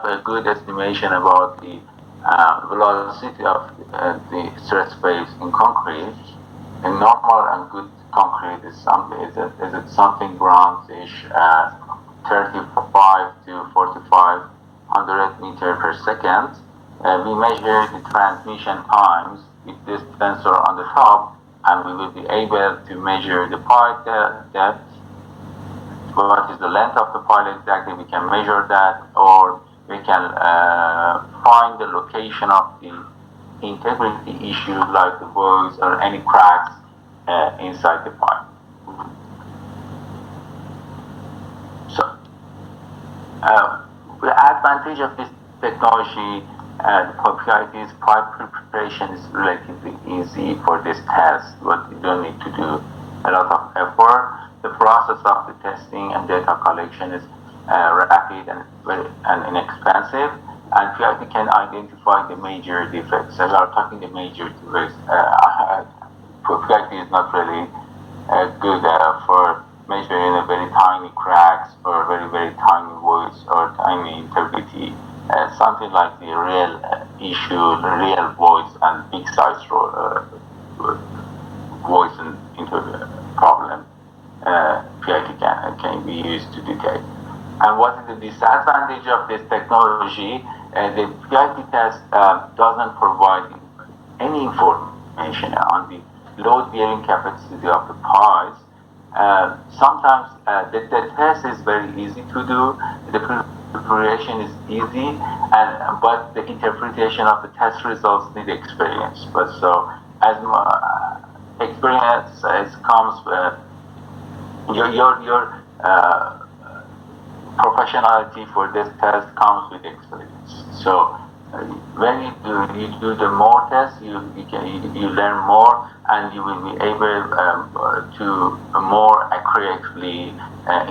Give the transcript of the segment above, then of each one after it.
a good estimation about the velocity of the stress phase in concrete. A normal and good concrete is it something around 35 to 4500 meter per second. We measure the transmission times with this sensor on the top, and we will be able to measure the pipe depth. What is the length of the pipe exactly? We can measure that, or we can find the location of the integrity issue, like the voids or any cracks inside the pipe. So, the advantage of this technology, PIT's pipe preparation is relatively easy for this test, but you don't need to do a lot of effort. The process of the testing and data collection is rapid and inexpensive, and PIT can identify the major defects. So we are talking the major defects. PIT is not really good for measuring a very tiny cracks or very tiny voids or tiny integrity. Something like the real issue, the real voids and big size voids into the problem. PIT can be used to detect. And what is the disadvantage of this technology? The PIT test doesn't provide any information on the load-bearing capacity of the piles. Sometimes the test is very easy to do. The preparation is easy, but the interpretation of the test results need experience. But so as experience comes, your professionality for this test comes with experience. So when you do the more tests, you learn more, and you will be able to more accurately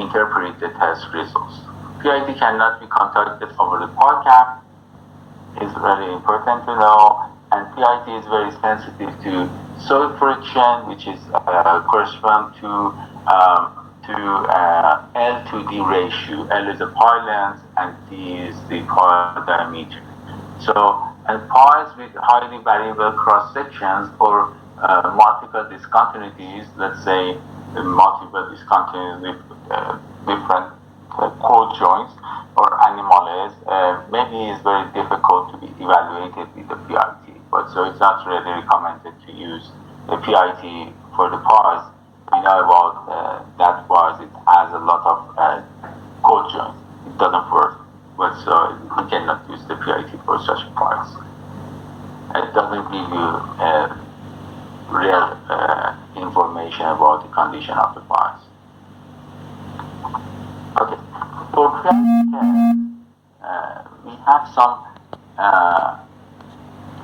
interpret the test results. PIT cannot be contacted over the part cap. It's really important to know, and PIT is very sensitive to soil friction, which is correspond to L to D ratio. L is the pile length and D is the pile diameter. So, and piles with highly variable cross sections or multiple discontinuities, let's say multiple discontinuities with different core joints or anomalies, maybe it's very difficult to be evaluated with the PIT. But so it's not really recommended to use the PIT for the piles. We know about that piles, it has a lot of core joints. It doesn't work. But so we cannot use the PIT for such piles. It doesn't give you real information about the condition of the piles. Okay, for PIT test, we have some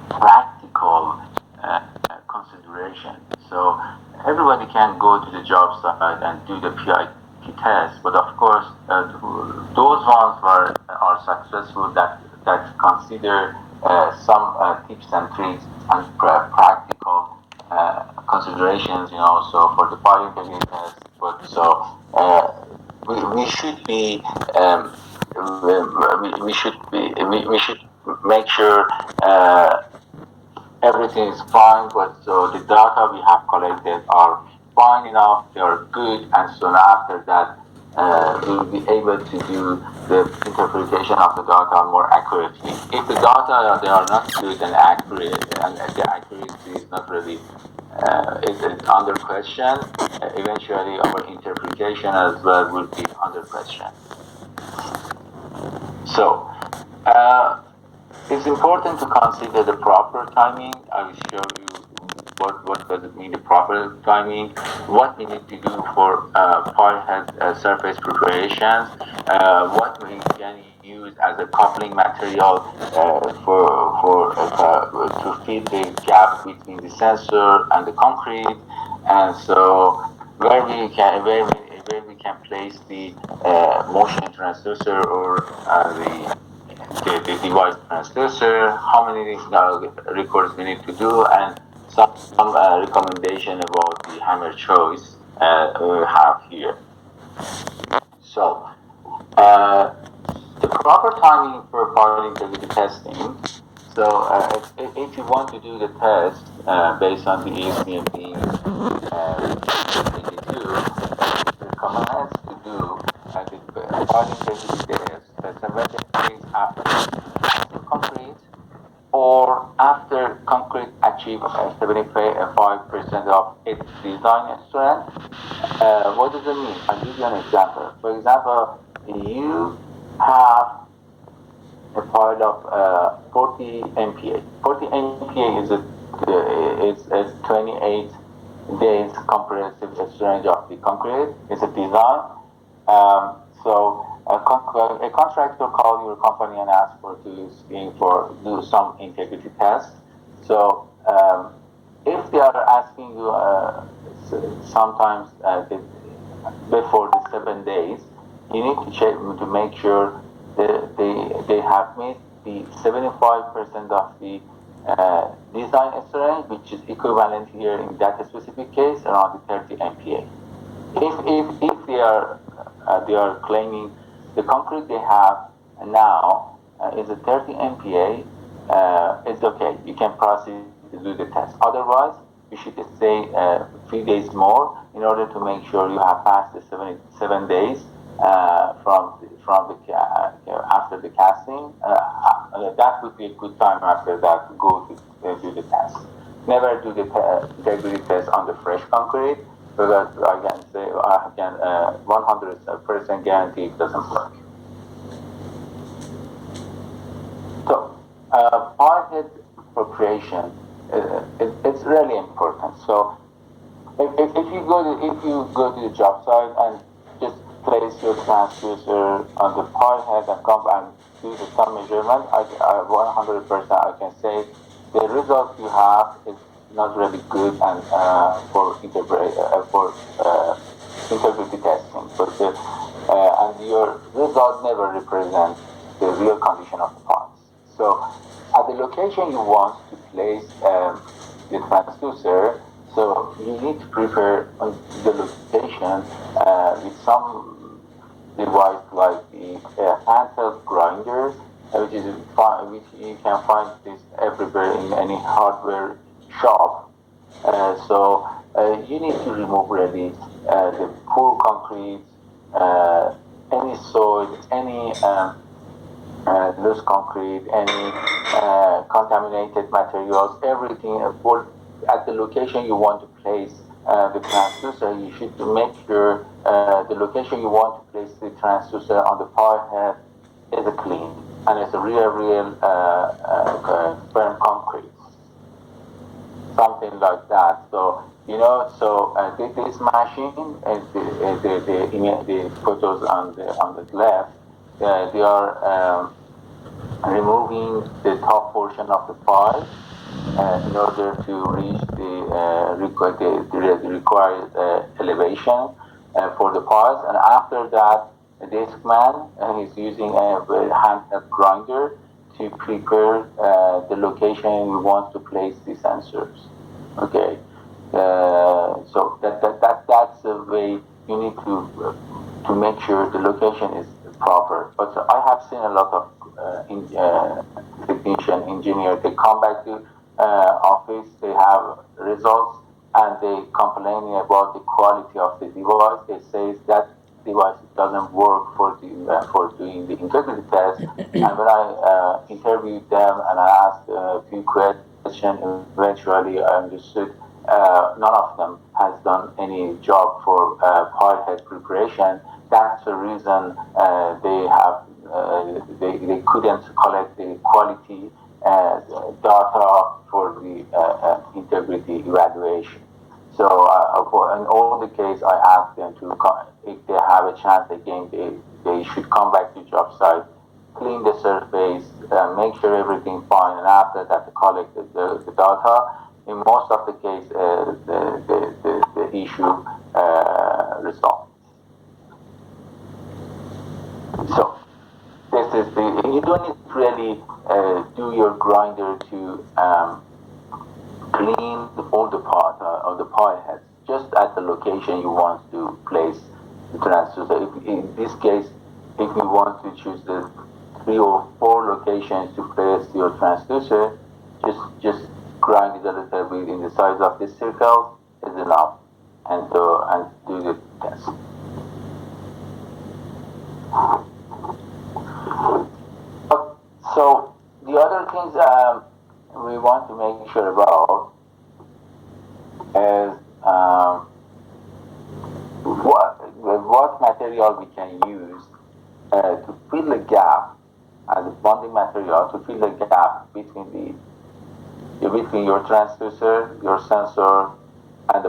practical consideration. So everybody can go to the job site and do the PIT test, but of course those ones are successful that consider some tips and tricks and practical considerations, so for the pile integrity test. But so we should be we should make sure everything is fine, but so the data we have collected are fine enough, they are good, and so after that we will be able to do the interpretation of the data more accurately. If the data they are not good and accurate, and the accuracy is not really is under question, eventually our interpretation as well will be under question. So it's important to consider the proper timing. I will show you what does it mean, the proper timing, what we need to do for pile head surface preparations, what we can use as a coupling material to fill the gap between the sensor and the concrete, and so where we can place the motion transducer or the device transducer, how many records we need to do, and some recommendation about the hammer choice we have here. So the proper timing for part integrity testing. So if you want to do the test based on the ACMP 82, recommends to do the part integrity test 7 days after casting concrete or after concrete achieve 75% of its design strength. What does it mean? I'll give you an example. For example, you have a pile of 40 MPa. 40 MPa is 28 days comprehensive exchange of the concrete. It's a design. So a contractor call your company and ask for do some integrity test. So if they are asking you sometimes before the 7 days, you need to check to make sure that they have made the 75% of the design strength, which is equivalent here in that specific case around the 30 MPa. If they are claiming the concrete they have now is a 30 MPa, it's okay. You can proceed to do the test. Otherwise, you should stay a few days more in order to make sure you have passed the 7 days from the after the casting. That would be a good time after that to go to do the test. Never do the integrity test on the fresh concrete, because I can say I can 100% guarantee it doesn't work. So part-head preparation it's really important. So if you go to the job site and just place your transducer on the part-head and come and do the some measurement, I 100% I can say the result you have is not really good and for integrity testing, but and your result never represents the real condition of the parts. So at the location you want to place the transducer, so you need to prepare the location with some device like the handheld grinder, which you can find this everywhere in any hardware shop. So you need to remove really the poor concrete, any soil, any loose concrete, any contaminated materials, everything. At the location you want to place the transducer, you should make sure the location you want to place the transducer on the power head is clean and it's a real firm concrete, something like that. So so this machine, the photos on the left, they are removing the top portion of the pile in order to reach the required elevation for the piles. And after that, the disc man is using a handheld grinder to prepare the location we want to place the sensors. Okay, so that's the way you need to make sure the location is proper. But I have seen a lot of technician engineer, they come back to office, they have results and they complaining about the quality of the device. They say that device doesn't work for doing the integrity test. And when I interviewed them and I asked a few questions, eventually I understood none of them has done any job for part head preparation. That's the reason they couldn't collect the quality data for the integrity evaluation. So in all the case, I asked them to, if they have a chance again, they should come back to job site, clean the surface, make sure everything fine, and after that, to collect the data. In most of the case, the issue resolved. So this is you don't need to really do your grinder to clean all the part of the pile heads, just at the location you want to place the transducer. In this case, if you want to choose the three or four locations to place your transducer, just grind it a little bit in the size of this circle is enough, and do the test. So the other things we want to make sure about is what material we can use to fill the gap as a bonding material to fill the gap between your transducer, your sensor,